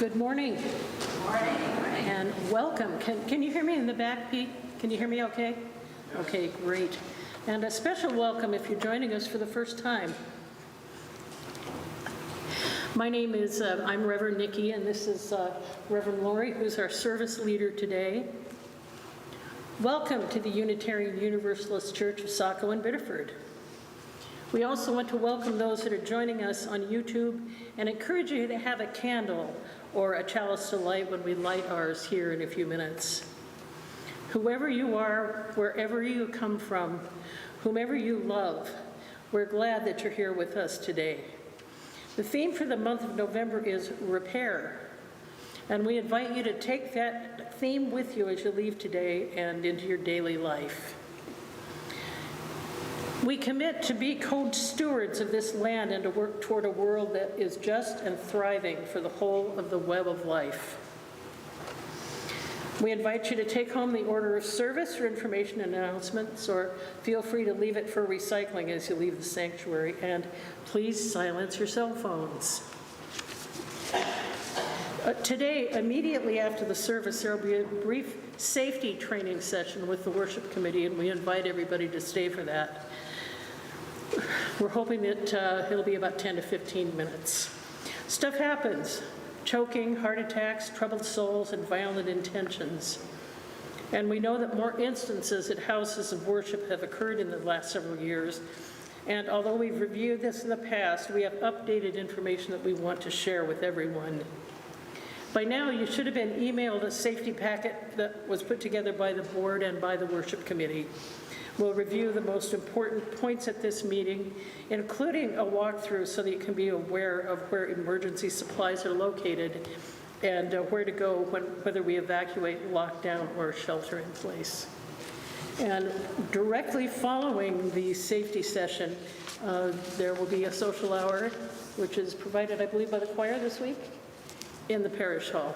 Good morning. Morning. And welcome. Can you hear me in the back, Pete? Can you hear me okay? Okay, great. And a special welcome if you're joining us for the first time. My name is, I'm Reverend Nikki, and this is Reverend Lori, who's our service leader today. Welcome to the Unitarian Universalist Church of Saco and Biddeford. We also want to welcome those that are joining us on YouTube and encourage you to have a candle or a chalice to light when we light ours here in a few minutes. Whoever you are, wherever you come from, whomever you love, we're glad that you're here with us today. The theme for the month of November is repair, and we invite you to take that theme with you as you leave today and into your daily life. We commit to be co-stewards of this land and to work toward a world that is just and thriving for the whole of the web of life. We invite you to take home the order of service for information and announcements, or feel free to leave it for recycling as you leave the sanctuary, and please silence your cell phones. Today, immediately after the service, there will be a brief safety training session with the worship committee, and we invite everybody to stay for that. We're hoping that it'll be about 10 to 15 minutes. Stuff happens: choking, heart attacks, troubled souls, and violent intentions. And we know that more instances at houses of worship have occurred in the last several years. And although we've reviewed this in the past, we have updated information that we want to share with everyone. By now, you should have been emailed a safety packet that was put together by the board and by the worship committee. We'll review the most important points at this meeting, including a walkthrough so that you can be aware of where emergency supplies are located and where to go whether we evacuate, lock down, or shelter in place. And directly following the safety session, there will be a social hour, which is provided, I believe, by the choir this week in the parish hall.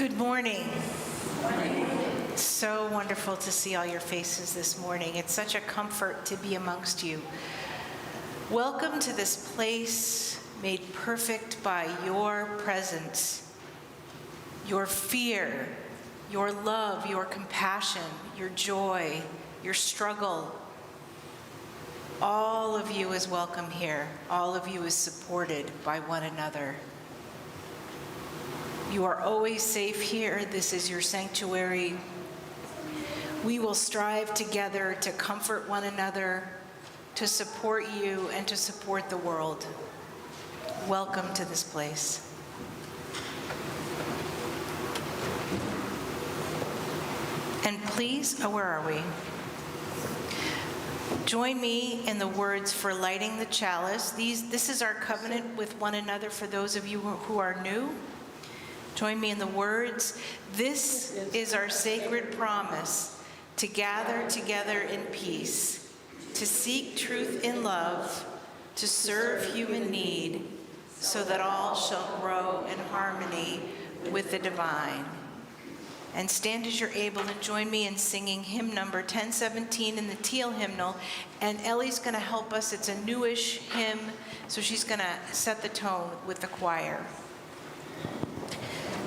Good morning. So wonderful to see all your faces this morning. It's such a comfort to be amongst you. Welcome to this place made perfect by your presence, your fear, your love, your compassion, your joy, your struggle. All of you is welcome here. All of you is supported by one another. You are always safe here. This is your sanctuary. We will strive together to comfort one another, to support you, and to support the world. Welcome to this place. And please, where are we? Join me in the words for lighting the chalice. This is our covenant with one another for those of you who are new. Join me in the words. This is our sacred promise to gather together in peace, to seek truth in love, to serve human need, so that all shall grow in harmony with the divine. And stand as you're able and join me in singing hymn number 1017 in the teal hymnal. And Ellie's going to help us. It's a newish hymn, so she's going to set the tone with the choir.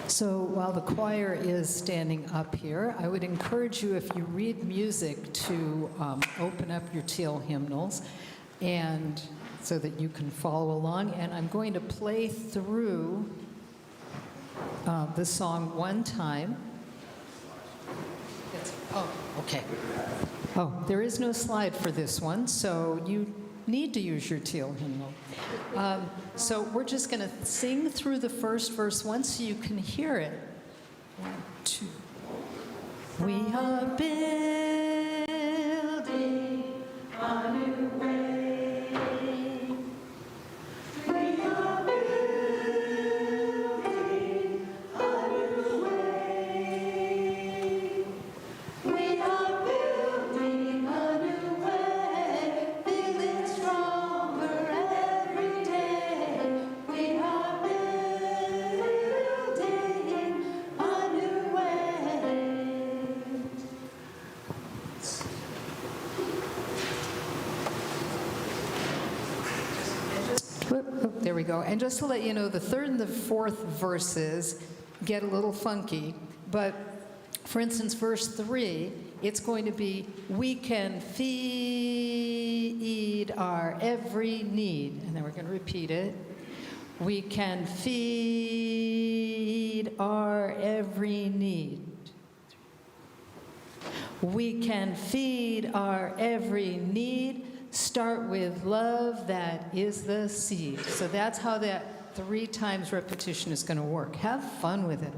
So while the choir is standing up here, I would encourage you, if you read music, to open up your teal hymnals, and so that you can follow along. And I'm going to play through the song one time. Oh, okay. Oh, there is no slide for this one, so you need to use your teal hymnal. So we're just going to sing through the first verse once so you can hear it. 1, 2. We are building a new way. We are building a new way. We are building a new way, feeling stronger every day. We are building a new way. There we go. And just to let you know, the third and the fourth verses get a little funky, but for instance, verse 3, it's going to be, we can feed our every need. And then we're going to repeat it. We can feed our every need. We can feed our every need. Start with love, that is the seed. So that's how that 3 times repetition is going to work. Have fun with it.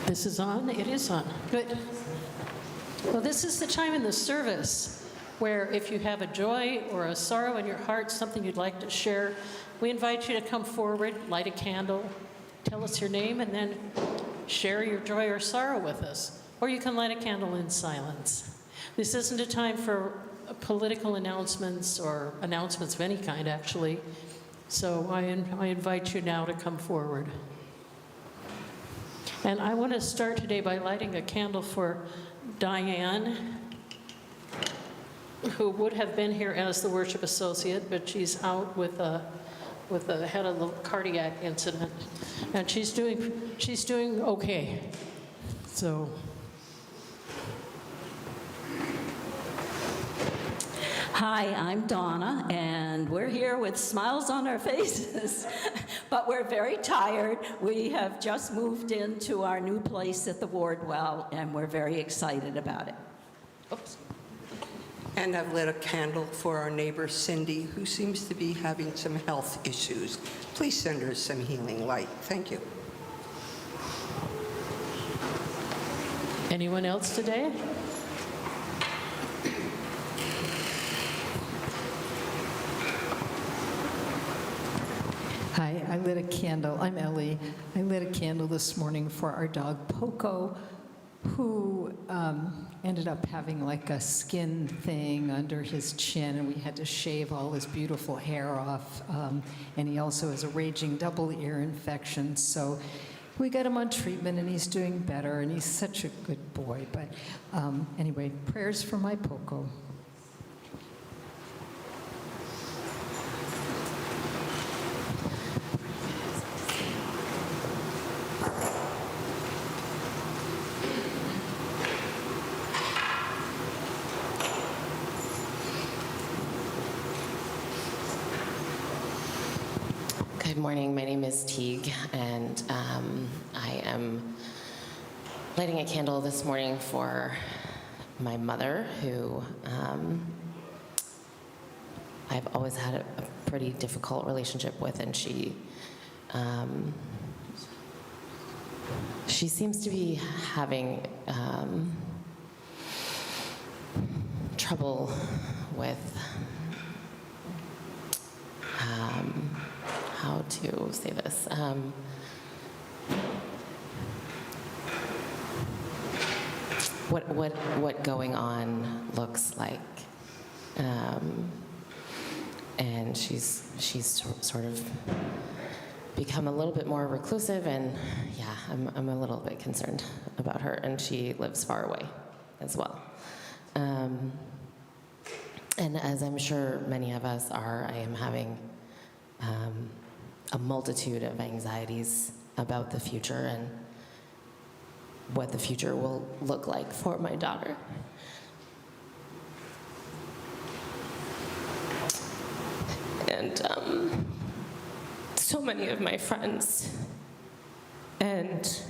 This is on? It is on. Good. Well, this is the time in the service where if you have a joy or a sorrow in your heart, something you'd like to share, we invite you to come forward, light a candle, tell us your name, and then share your joy or sorrow with us. Or you can light a candle in silence. This isn't a time for political announcements or announcements of any kind, actually. So I invite you now to come forward. And I want to start today by lighting a candle for Diane, who would have been here as the worship associate, but she's out with a had a little cardiac incident, and she's doing okay. So. Hi, I'm Donna, and we're here with smiles on our faces, but we're very tired. We have just moved into our new place at the Wardwell, and we're very excited about it. Oops. And I've lit a candle for our neighbor Cindy, who seems to be having some health issues. Please send her some healing light. Thank you. Anyone else today? Hi, I lit a candle. I'm Ellie. I lit a candle this morning for our dog Poco, who ended up having like a skin thing under his chin, and we had to shave all his beautiful hair off. And he also has a raging double ear infection, so we got him on treatment, and he's doing better, and he's such a good boy. But anyway, prayers for my Poco. Good morning. My name is Teague, and I am lighting a candle this morning for my mother, who I've always had a pretty difficult relationship with, and she seems to be having trouble with how to say this. What going on looks like, and she's sort of become a little bit more reclusive, and yeah, I'm a little bit concerned about her, and she lives far away as well. And as I'm sure many of us are, I am having a multitude of anxieties about the future and what the future will look like for my daughter. And so many of my friends and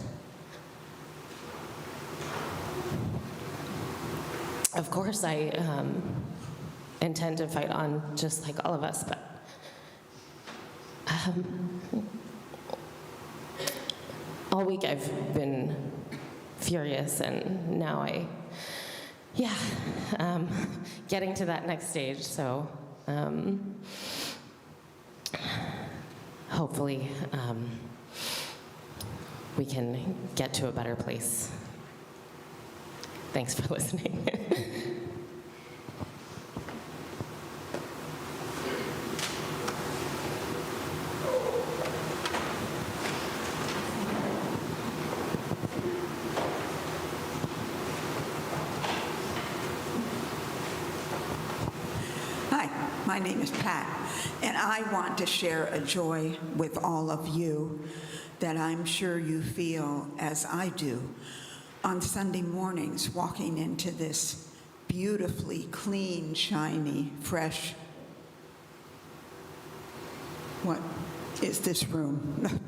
of course I intend to fight on just like all of us, but all week I've been furious, and now getting to that next stage, so hopefully we can get to a better place. Thanks for listening. My name is Pat, and I want to share a joy with all of you that I'm sure you feel as I do on Sunday mornings, walking into this beautifully clean, shiny, fresh, what is this room?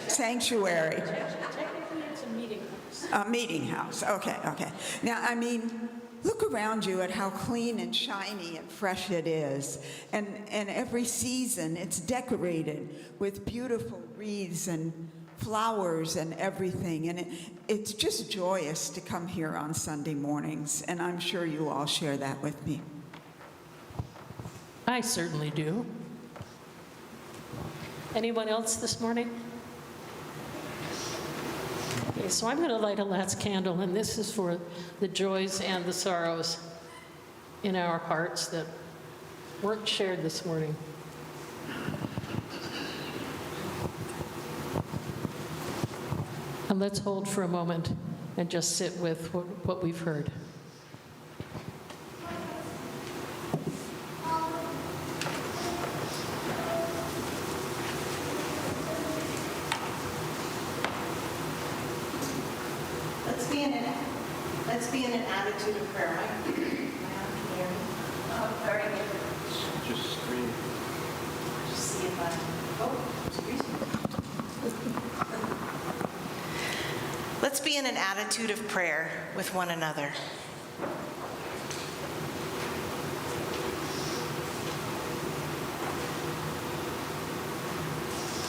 Sanctuary. Technically, it's a meeting house. A meeting house, okay. Now, I mean, look around you at how clean and shiny and fresh it is. And every season it's decorated with beautiful wreaths and flowers and everything. And it's just joyous to come here on Sunday mornings, and I'm sure you all share that with me. I certainly do. Anyone else this morning? Okay, so I'm going to light a last candle, and this is for the joys and the sorrows in our hearts that weren't shared this morning. And let's hold for a moment and just sit with what we've heard. Let's be in an attitude of prayer. Very good. Just scream. Just see if Let's be in an attitude of prayer with one another.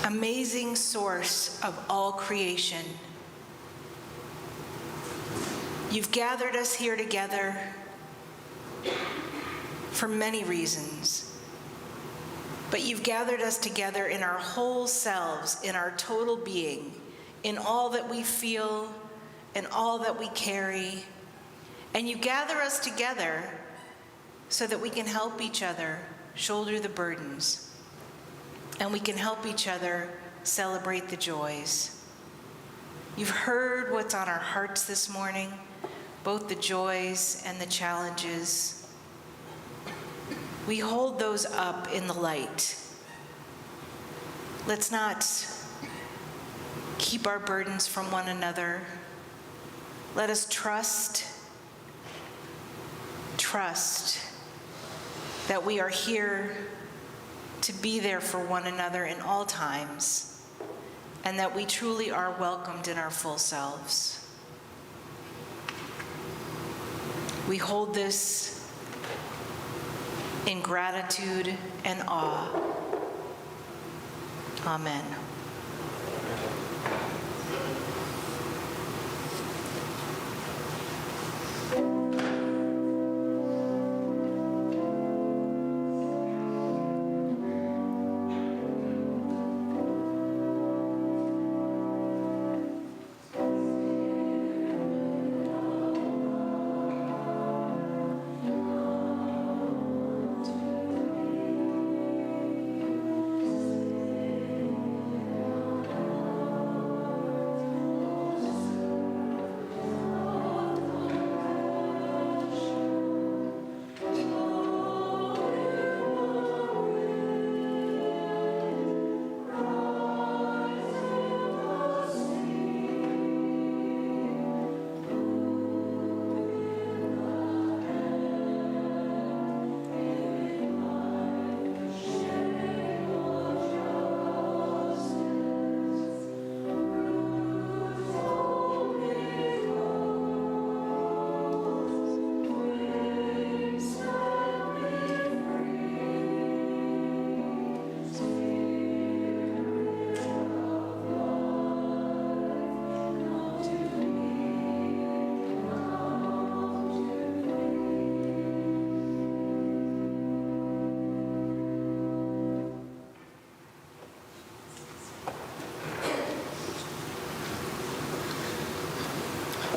Amazing source of all creation, you've gathered us here together for many reasons, but you've gathered us together in our whole selves, in our total being, in all that we feel and all that we carry. And you gather us together so that we can help each other shoulder the burdens, and we can help each other celebrate the joys. You've heard what's on our hearts this morning, both the joys and the challenges. We hold those up in the light. Let's not keep our burdens from one another. Let us trust that we are here to be there for one another in all times, and that we truly are welcomed in our full selves. We hold this in gratitude and awe. Amen.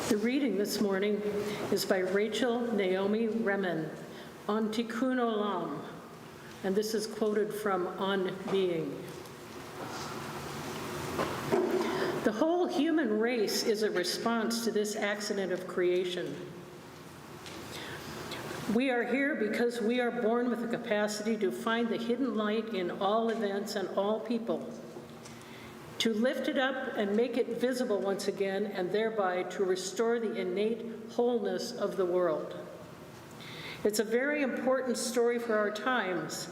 The reading this morning is by Rachel Naomi Remen on Tikkum Olam, and this is quoted from On Being. The whole human race is a response to this accident of creation. We are here because we are born with the capacity to find the hidden light in all events and all people, to lift it up and make it visible once again, and thereby to restore the innate wholeness of the world. It's a very important story for our times,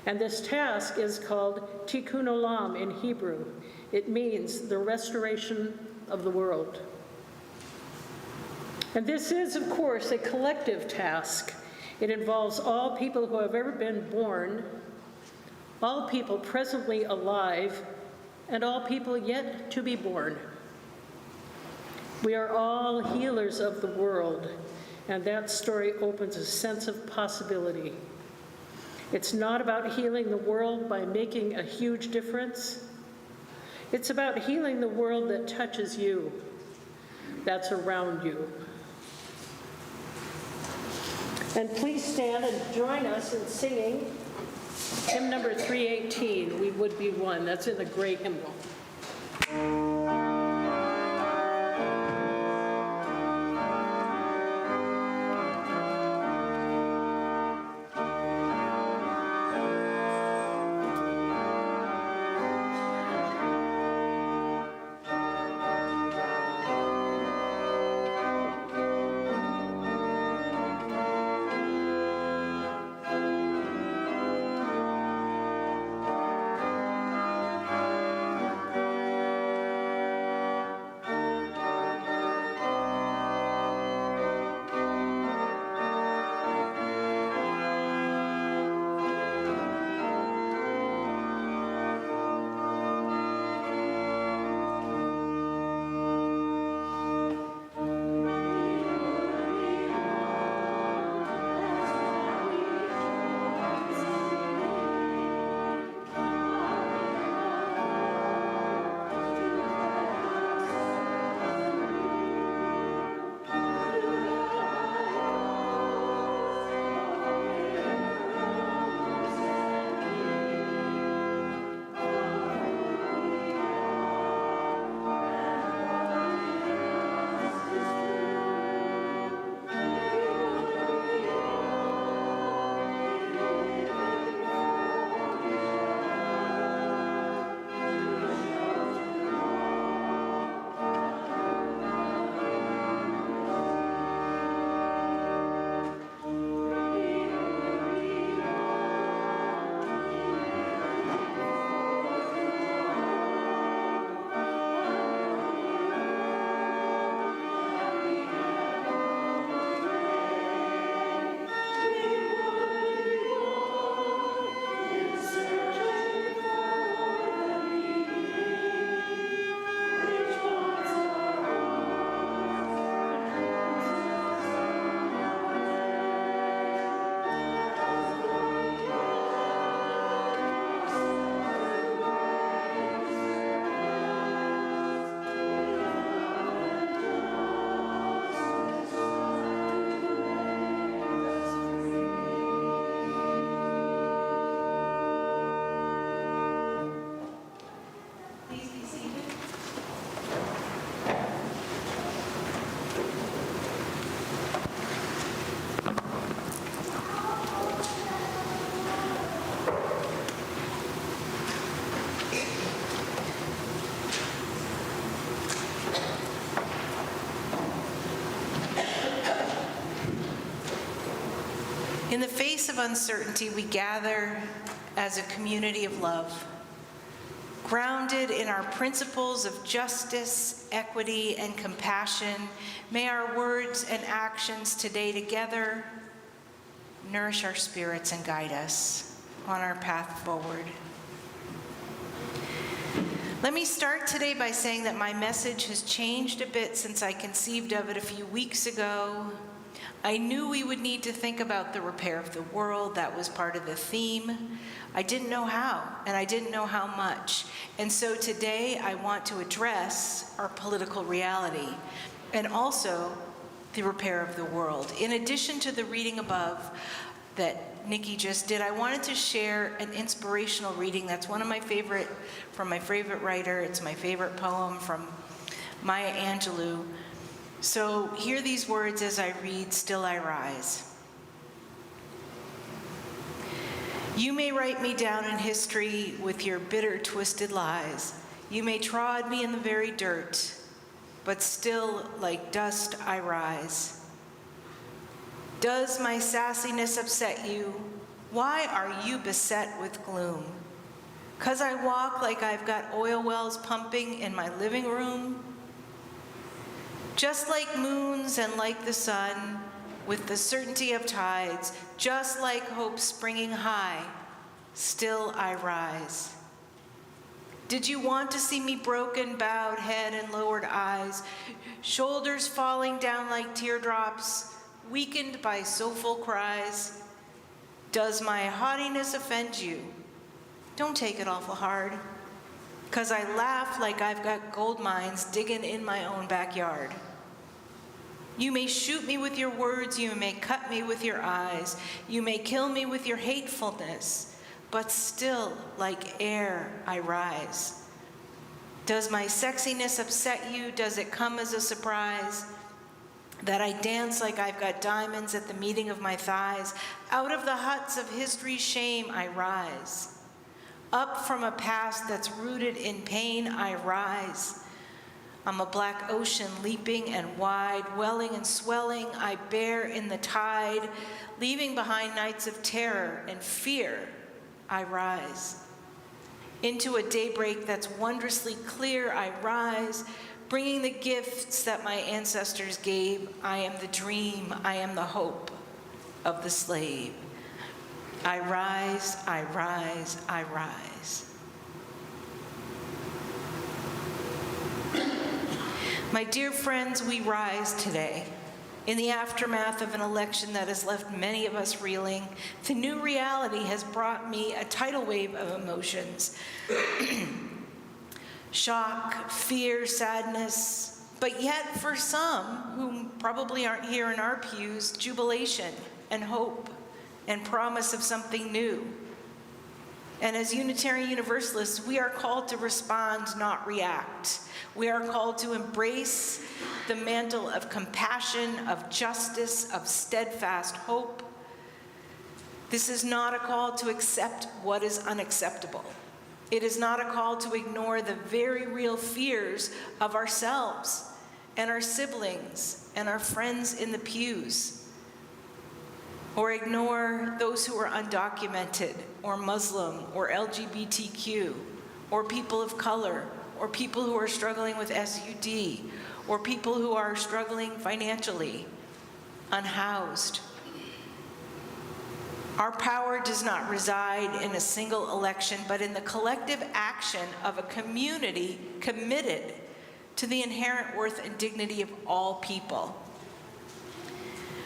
and this task is called Tikkum Olam in Hebrew. It means the restoration of the world. And this is, of course, a collective task. It involves all people who have ever been born, all people presently alive, and all people yet to be born. We are all healers of the world, and that story opens a sense of possibility. It's not about healing the world by making a huge difference. It's about healing the world that touches you, that's around you. And please stand and join us in singing hymn number 318, We Would Be One. That's in the gray hymnal. In the face of uncertainty, we gather as a community of love, grounded in our principles of justice, equity, and compassion. May our words and actions today together nourish our spirits and guide us on our path forward. Let me start today by saying that my message has changed a bit since I conceived of it a few weeks ago. I knew we would need to think about the repair of the world. That was part of the theme. I didn't know how, and I didn't know how much. And so today I want to address our political reality and also the repair of the world. In addition to the reading above that Nikki just did, I wanted to share an inspirational reading that's one of my favorite, from my favorite writer. It's my favorite poem from Maya Angelou. So hear these words as I read, Still I Rise. You may write me down in history with your bitter, twisted lies. You may trod me in the very dirt, but still like dust I rise. Does my sassiness upset you? Why are you beset with gloom? 'Cause I walk like I've got oil wells pumping in my living room? Just like moons and like the sun, with the certainty of tides, just like hope springing high, still I rise. Did you want to see me broken, bowed head and lowered eyes, shoulders falling down like teardrops, weakened by soulful cries? Does my haughtiness offend you? Don't take it awful hard, 'cause I laugh like I've got gold mines digging in my own backyard. You may shoot me with your words, you may cut me with your eyes, you may kill me with your hatefulness, but still, like air, I rise. Does my sexiness upset you? Does it come as a surprise that I dance like I've got diamonds at the meeting of my thighs? Out of the huts of history's shame, I rise. Up from a past that's rooted in pain, I rise. I'm a black ocean leaping and wide, welling and swelling, I bear in the tide, leaving behind nights of terror and fear, I rise. Into a daybreak that's wondrously clear, I rise, bringing the gifts that my ancestors gave. I am the dream, I am the hope of the slave. I rise, I rise, I rise. My dear friends, we rise today. In the aftermath of an election that has left many of us reeling, the new reality has brought me a tidal wave of emotions. Shock, fear, sadness, but yet for some who probably aren't here in our pews, jubilation and hope and promise of something new. And as Unitarian Universalists, we are called to respond, not react. We are called to embrace the mantle of compassion, of justice, of steadfast hope. This is not a call to accept what is unacceptable. It is not a call to ignore the very real fears of ourselves and our siblings and our friends in the pews, or ignore those who are undocumented, or Muslim, or LGBTQ, or people of color, or people who are struggling with SUD, or people who are struggling financially, unhoused. Our power does not reside in a single election, but in the collective action of a community committed to the inherent worth and dignity of all people.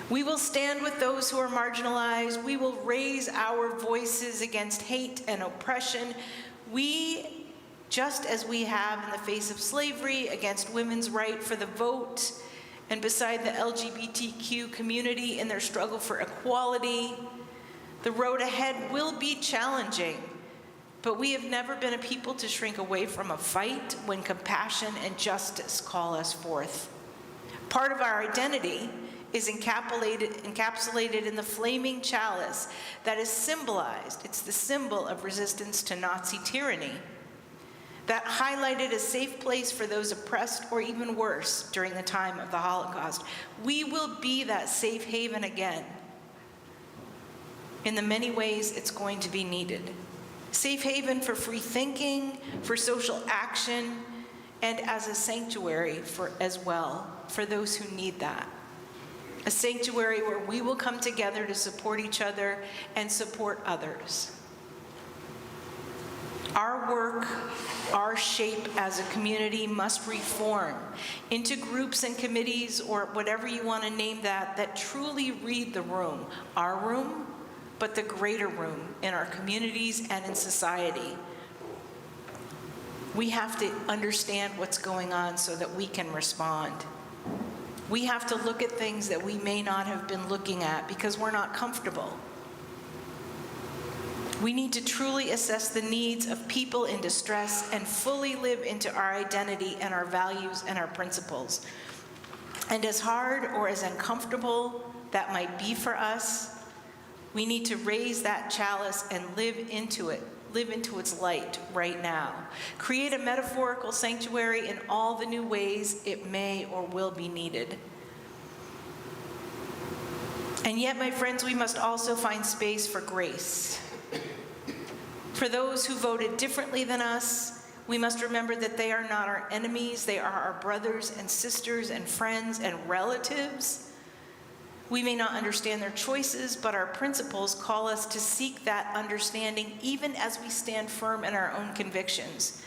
We will stand with those who are marginalized. We will raise our voices against hate and oppression. We, just as we have in the face of slavery, against women's right for the vote, and beside the LGBTQ community in their struggle for equality, the road ahead will be challenging, but we have never been a people to shrink away from a fight when compassion and justice call us forth. Part of our identity is encapsulated in the flaming chalice that is symbolized. It's the symbol of resistance to Nazi tyranny that highlighted a safe place for those oppressed, or even worse, during the time of the Holocaust. We will be that safe haven again. In the many ways it's going to be needed. Safe haven for free thinking, for social action, and as a sanctuary as well, for those who need that. A sanctuary where we will come together to support each other and support others. Our work, our shape as a community must reform into groups and committees, or whatever you want to name that truly read the room, our room, but the greater room in our communities and in society. We have to understand what's going on so that we can respond. We have to look at things that we may not have been looking at because we're not comfortable. We need to truly assess the needs of people in distress and fully live into our identity and our values and our principles. And as hard or as uncomfortable that might be for us, we need to raise that chalice and live into it, live into its light right now. Create a metaphorical sanctuary in all the new ways it may or will be needed. And yet, my friends, we must also find space for grace. For those who voted differently than us, we must remember that they are not our enemies. They are our brothers and sisters and friends and relatives. We may not understand their choices, but our principles call us to seek that understanding even as we stand firm in our own convictions.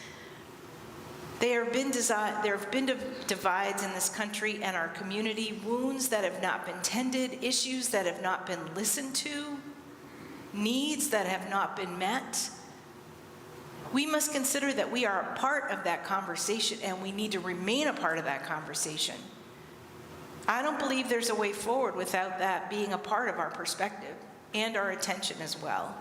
There have been divides in this country and our community, wounds that have not been tended, issues that have not been listened to, needs that have not been met. We must consider that we are a part of that conversation, and we need to remain a part of that conversation. I don't believe there's a way forward without that being a part of our perspective and our attention as well.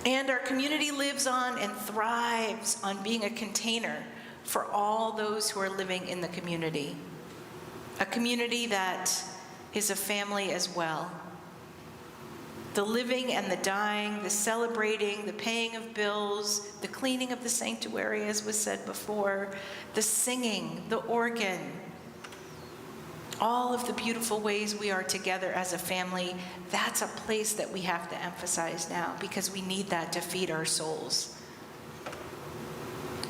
And our community lives on and thrives on being a container for all those who are living in the community. A community that is a family as well. The living and the dying, the celebrating, the paying of bills, the cleaning of the sanctuary, as was said before, the singing, the organ, all of the beautiful ways we are together as a family, that's a place that we have to emphasize now, because we need that to feed our souls.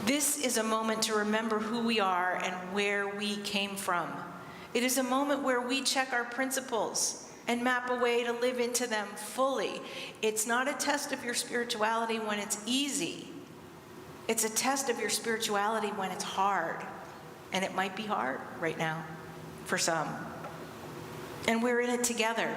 This is a moment to remember who we are and where we came from. It is a moment where we check our principles and map a way to live into them fully. It's not a test of your spirituality when it's easy. It's a test of your spirituality when it's hard. And it might be hard right now for some. And we're in it together.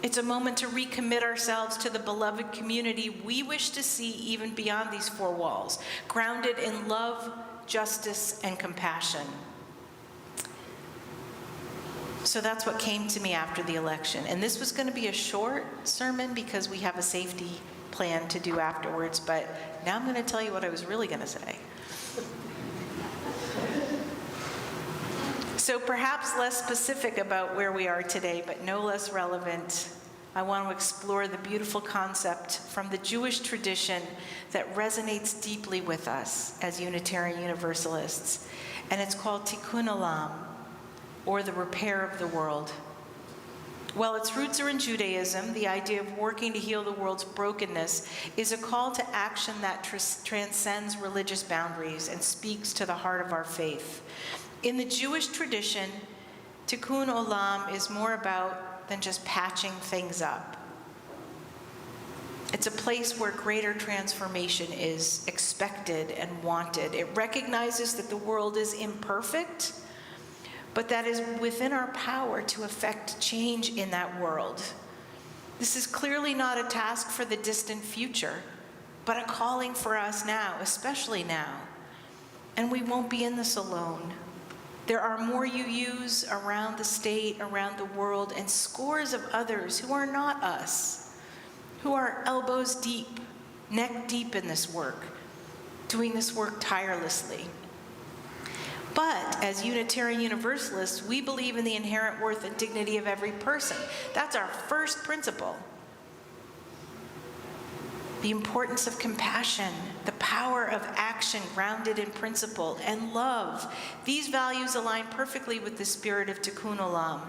It's a moment to recommit ourselves to the beloved community we wish to see even beyond these four walls, grounded in love, justice, and compassion. So that's what came to me after the election. And this was going to be a short sermon because we have a safety plan to do afterwards, but now I'm going to tell you what I was really going to say. So perhaps less specific about where we are today, but no less relevant, I want to explore the beautiful concept from the Jewish tradition that resonates deeply with us as Unitarian Universalists. And it's called Tikkun Olam, or the repair of the world. While its roots are in Judaism, the idea of working to heal the world's brokenness is a call to action that transcends religious boundaries and speaks to the heart of our faith. In the Jewish tradition, Tikkun Olam is more about than just patching things up. It's a place where greater transformation is expected and wanted. It recognizes that the world is imperfect, but that is within our power to effect change in that world. This is clearly not a task for the distant future, but a calling for us now, especially now. And we won't be in this alone. There are more UUs around the state, around the world, and scores of others who are not us, who are elbows deep, neck deep in this work, doing this work tirelessly. But as Unitarian Universalists, we believe in the inherent worth and dignity of every person. That's our first principle. The importance of compassion, the power of action grounded in principle, and love. These values align perfectly with the spirit of Tikkun Olam.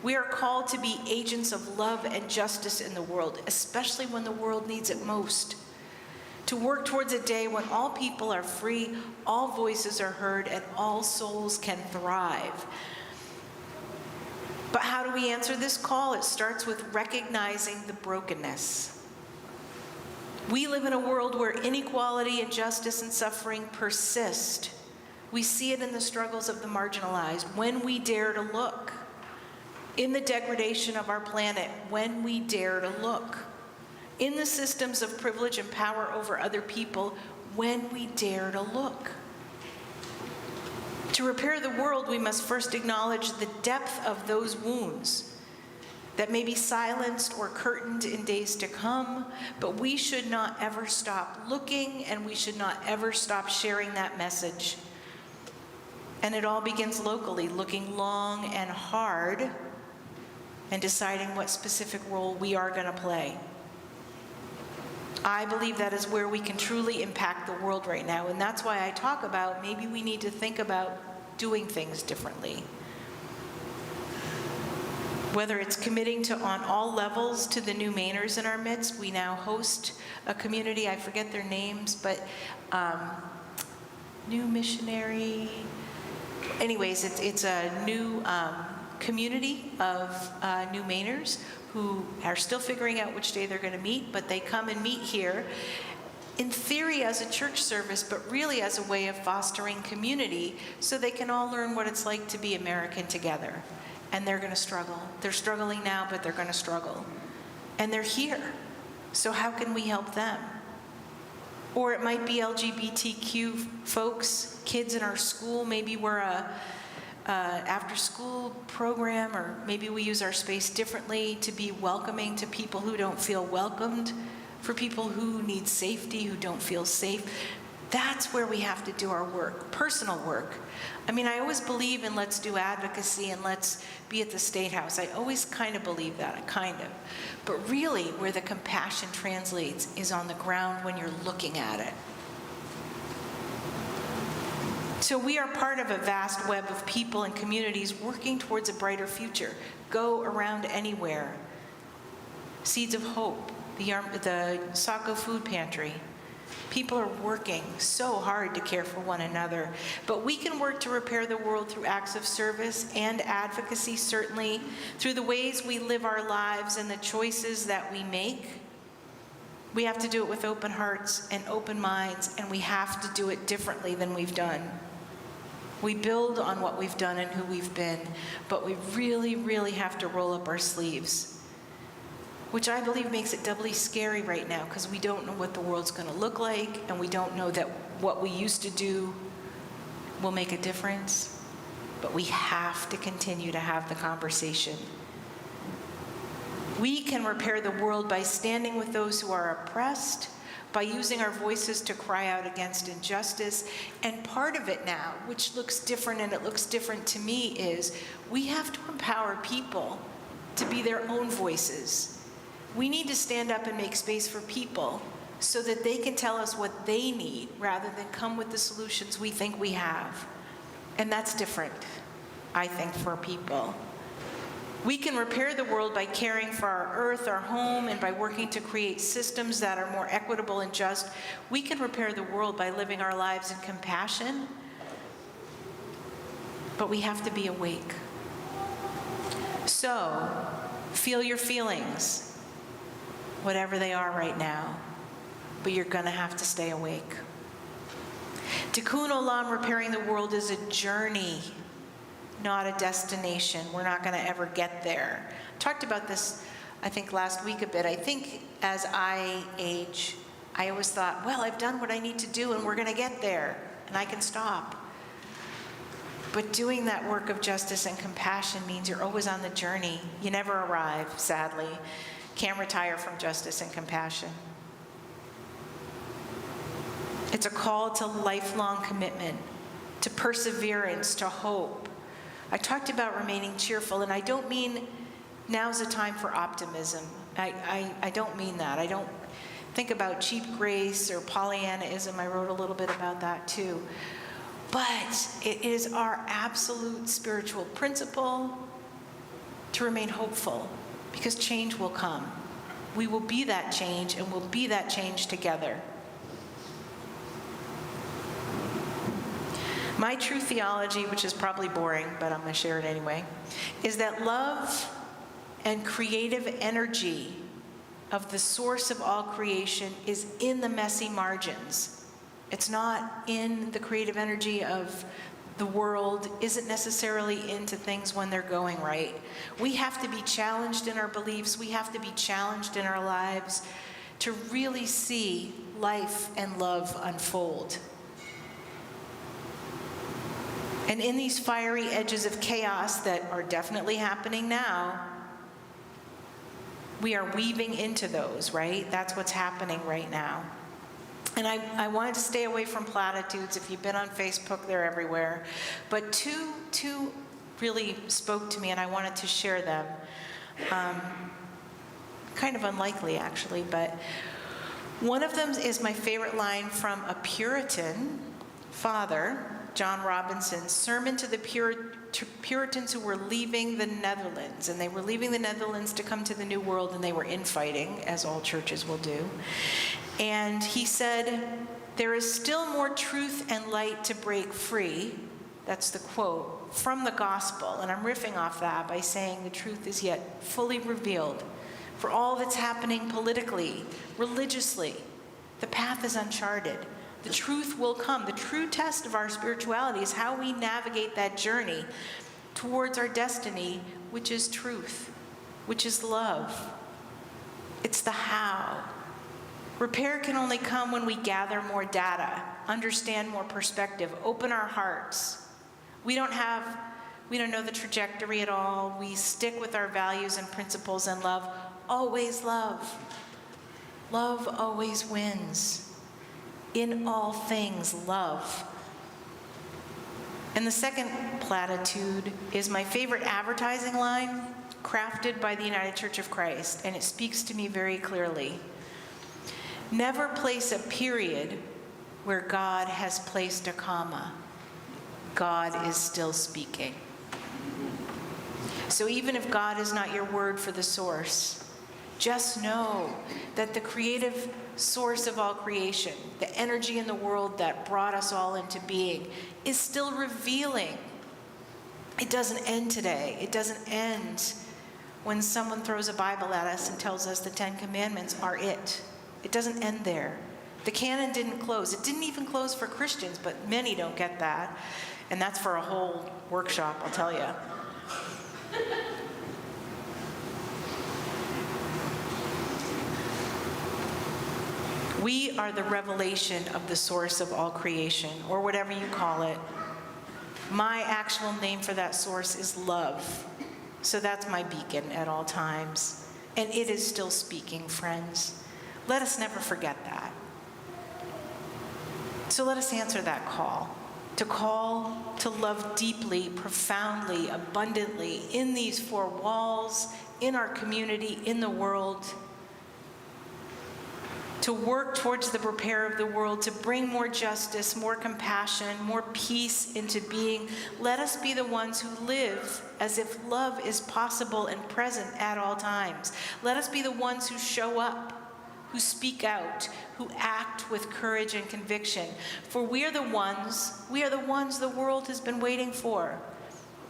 We are called to be agents of love and justice in the world, especially when the world needs it most. To work towards a day when all people are free, all voices are heard, and all souls can thrive. But how do we answer this call? It starts with recognizing the brokenness. We live in a world where inequality, injustice, and suffering persist. We see it in the struggles of the marginalized when we dare to look. In the degradation of our planet when we dare to look. In the systems of privilege and power over other people when we dare to look. To repair the world, we must first acknowledge the depth of those wounds that may be silenced or curtained in days to come, but we should not ever stop looking, and we should not ever stop sharing that message. And it all begins locally, looking long and hard and deciding what specific role we are going to play. I believe that is where we can truly impact the world right now, and that's why I talk about maybe we need to think about doing things differently. Whether it's committing to, on all levels, to the new Mainers in our midst. We now host a community, I forget their names, but new missionary, anyways, it's a new community of new Mainers who are still figuring out which day they're going to meet, but they come and meet here. in theory as a church service, but really as a way of fostering community so they can all learn what it's like to be American together. And they're going to struggle. They're struggling now, but they're going to struggle. And they're here. So how can we help them? Or it might be LGBTQ folks, kids in our school. Maybe we're a after-school program, or maybe we use our space differently to be welcoming to people who don't feel welcomed, for people who need safety, who don't feel safe. That's where we have to do our work, personal work. I mean, I always believe in let's do advocacy and let's be at the State House. I always kind of believe that, kind of. But really, where the compassion translates is on the ground when you're looking at it. So we are part of a vast web of people and communities working towards a brighter future. Go around anywhere. Seeds of Hope, the Saco Food Pantry. People are working so hard to care for one another. But we can work to repair the world through acts of service and advocacy, certainly, through the ways we live our lives and the choices that we make. We have to do it with open hearts and open minds, and we have to do it differently than we've done. We build on what we've done and who we've been, but we really, really have to roll up our sleeves, which I believe makes it doubly scary right now because we don't know what the world's going to look like, and we don't know that what we used to do will make a difference. But we have to continue to have the conversation. We can repair the world by standing with those who are oppressed, by using our voices to cry out against injustice. And part of it now, which looks different, and it looks different to me, is we have to empower people to be their own voices. We need to stand up and make space for people so that they can tell us what they need rather than come with the solutions we think we have. And that's different, I think, for people. We can repair the world by caring for our earth, our home, and by working to create systems that are more equitable and just. We can repair the world by living our lives in compassion, but we have to be awake. So, feel your feelings, whatever they are right now, but you're going to have to stay awake. Tikkum Olam, repairing the world, is a journey, not a destination. We're not going to ever get there. Talked about this, I think, last week a bit. I think as I age, I always thought, well, I've done what I need to do and we're going to get there and I can stop. But doing that work of justice and compassion means you're always on the journey. You never arrive, sadly. Can't retire from justice and compassion. It's a call to lifelong commitment, to perseverance, to hope. I talked about remaining cheerful, and I don't mean now's the time for optimism. I don't mean that. I don't think about cheap grace or Pollyannaism. I wrote a little bit about that too. But it is our absolute spiritual principle to remain hopeful, because change will come. We will be that change, and we'll be that change together. My true theology, which is probably boring, but I'm going to share it anyway, is that love and creative energy of the source of all creation is in the messy margins. It's not in the creative energy of the world, isn't necessarily into things when they're going right. We have to be challenged in our beliefs. We have to be challenged in our lives to really see life and love unfold. And in these fiery edges of chaos that are definitely happening now, we are weaving into those, right? That's what's happening right now. And I wanted to stay away from platitudes. If you've been on Facebook, they're everywhere. But two really spoke to me, and I wanted to share them. Kind of unlikely, actually, but one of them is my favorite line from a Puritan father, John Robinson's sermon to the Puritans who were leaving the Netherlands. And they were leaving the Netherlands to come to the New World, and they were infighting, as all churches will do. And he said, "There is still more truth and light to break free," that's the quote, "from the gospel." And I'm riffing off that by saying the truth is yet fully revealed for all that's happening politically, religiously, The path is uncharted. The truth will come. The true test of our spirituality is how we navigate that journey towards our destiny, which is truth, which is love. It's the how. Repair can only come when we gather more data, understand more perspective, open our hearts. We don't know the trajectory at all. We stick with our values and principles, and love always love. Love always wins. In all things, love. And the second platitude is my favorite advertising line, crafted by the United Church of Christ, and it speaks to me very clearly. Never place a period where God has placed a comma. God is still speaking. So even if God is not your word for the source, just know that the creative source of all creation, the energy in the world that brought us all into being, is still revealing. It doesn't end today. It doesn't end when someone throws a Bible at us and tells us the 10 Commandments are it. It doesn't end there. The canon didn't close. It didn't even close for Christians, but many don't get that. And that's for a whole workshop, I'll tell you. We are the revelation of the source of all creation, or whatever you call it. My actual name for that source is love. So that's my beacon at all times. And it is still speaking, friends. Let us never forget that. So let us answer that call to love deeply, profoundly, abundantly in these four walls, in our community, in the world, to work towards the repair of the world, to bring more justice, more compassion, more peace into being. Let us be the ones who live as if love is possible and present at all times. Let us be the ones who show up, who speak out, who act with courage and conviction. For we are the ones the world has been waiting for.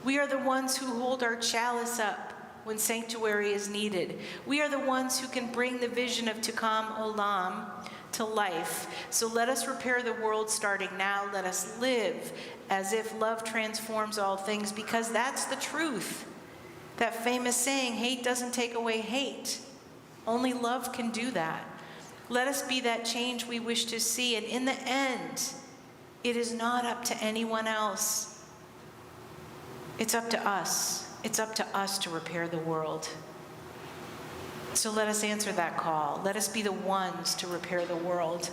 We are the ones who hold our chalice up when sanctuary is needed. We are the ones who can bring the vision of Tikkum, Olam to life. So let us repair the world starting now. Let us live as if love transforms all things, because that's the truth. That famous saying, hate doesn't take away hate. Only love can do that. Let us be that change we wish to see. And in the end, it is not up to anyone else. It's up to us. It's up to us to repair the world. So let us answer that call. Let us be the ones to repair the world.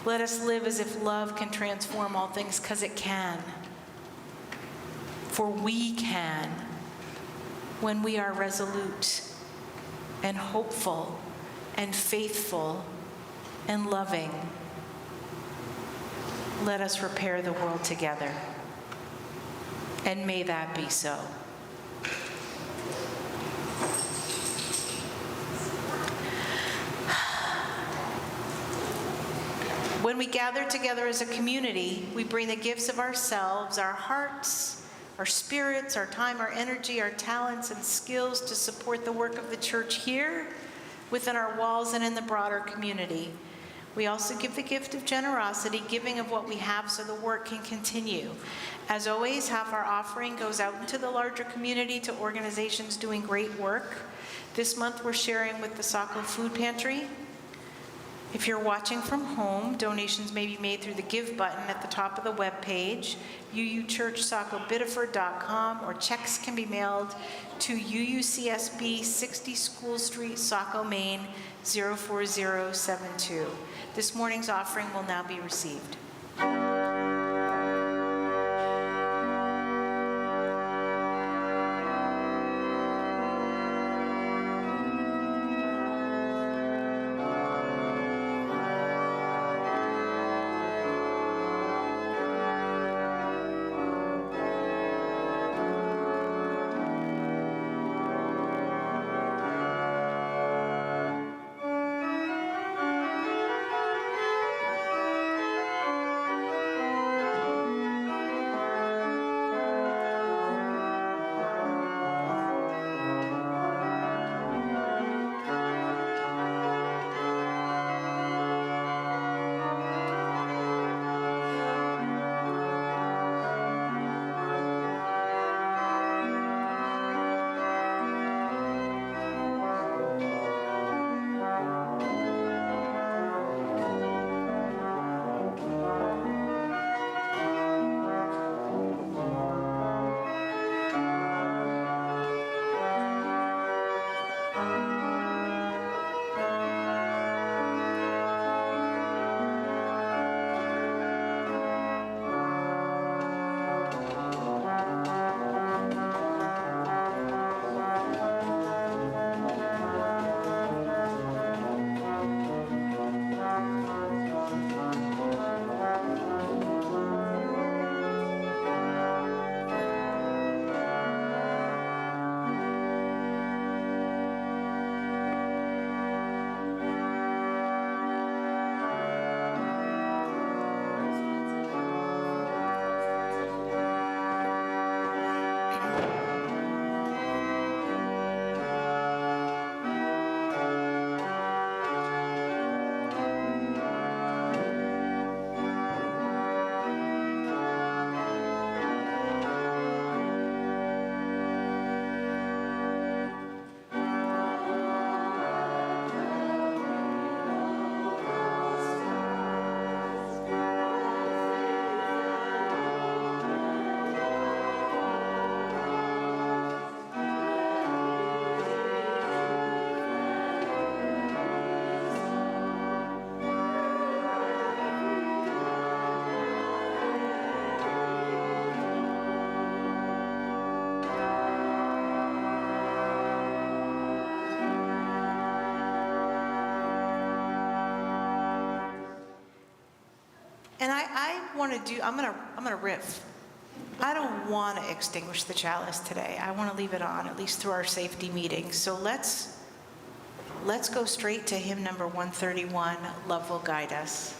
Let us live as if love can transform all things, because it can. For we can, when we are resolute and hopeful and faithful and loving. Let us repair the world together. And may that be so. When we gather together as a community, we bring the gifts of ourselves, our hearts, our spirits, our time, our energy, our talents, and skills to support the work of the church here, within our walls, and in the broader community. We also give the gift of generosity, giving of what we have so the work can continue. As always, half our offering goes out into the larger community to organizations doing great work. This month, we're sharing with the Saco Food Pantry. If you're watching from home, donations may be made through the Give button at the top of the webpage, uuchurchsacobiddeford.com, or checks can be mailed to UUCSB 60 School Street, Saco, Maine, 04072. This morning's offering will now be received. want to do, I'm gonna riff. I don't want to extinguish the chalice today. I want to leave it on, at least through our safety meetings. So let's go straight to hymn number 131, Love Will Guide Us.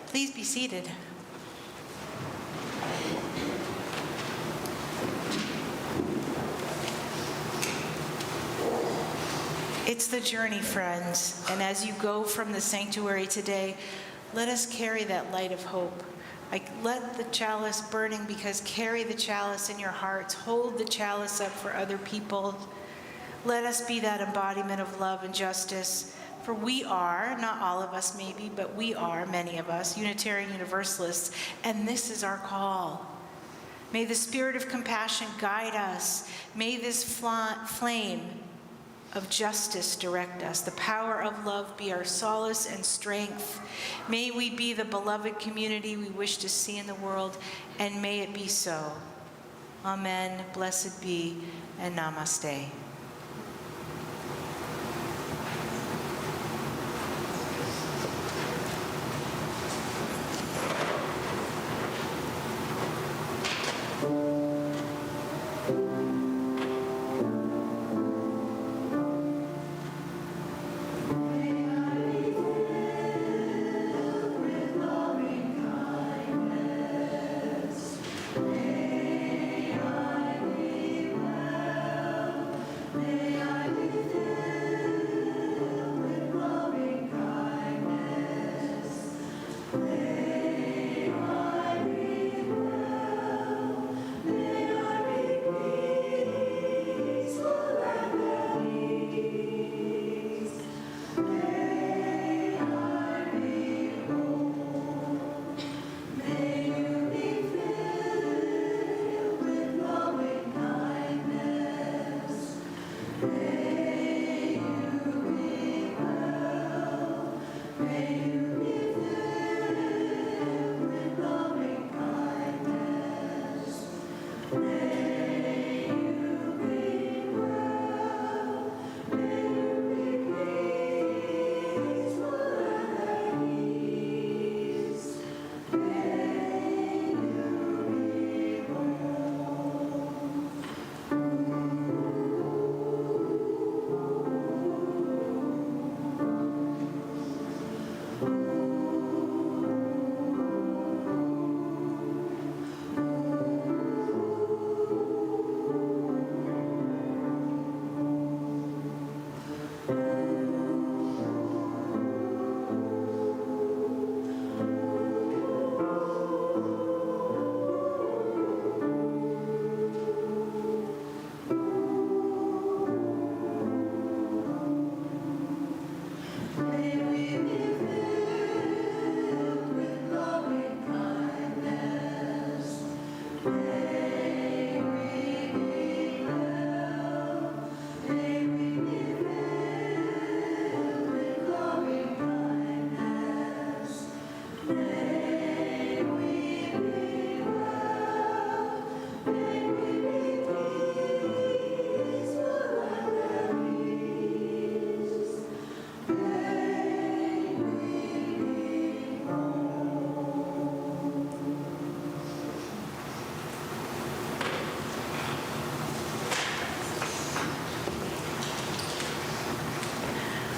Please be seated. It's the journey, friends, and as you go from the sanctuary today, let us carry that light of hope. Let the chalice burning, because carry the chalice in your hearts. Hold the chalice up for other people. Let us be that embodiment of love and justice. For we are, not all of us maybe, but we are, many of us, Unitarian Universalists, and this is our call. May the spirit of compassion guide us. May this flame of justice direct us. The power of love be our solace and strength. May we be the beloved community we wish to see in the world, and may it be so. Amen. Blessed be, and namaste.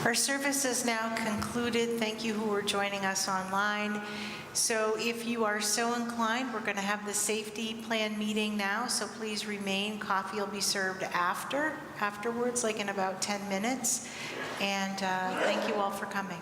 Our service is now concluded. Thank you who are joining us online. So if you are so inclined, we're going to have the safety plan meeting now, so please remain. Coffee will be served afterwards, like in about 10 minutes. And thank you all for coming.